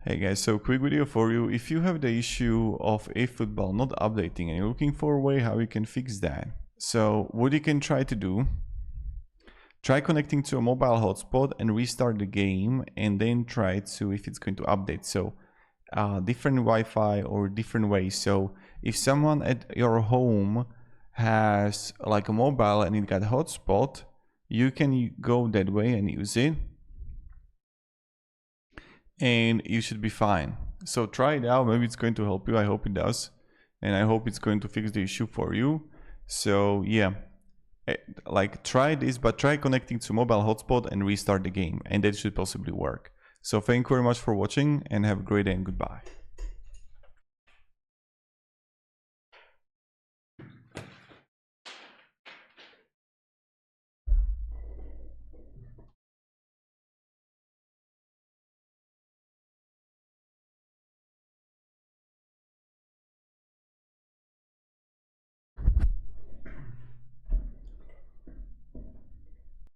Hey guys, so quick video for you. If you have the issue of EFootball not updating and you're looking for a way how you can fix that. So what you can try to do, try connecting to a mobile hotspot and restart the game and then try to if it's going to update. So different Wi-Fi or different ways. So if someone at your home has like a mobile and it got a hotspot, you can go that way and use it. And you should be fine. So try it out, maybe it's going to help you. I hope it does, and I hope it's going to fix the issue for you. So yeah, like try this, but try connecting to mobile hotspot and restart the game, and that should possibly work. So thank you very much for watching and have a great day and goodbye.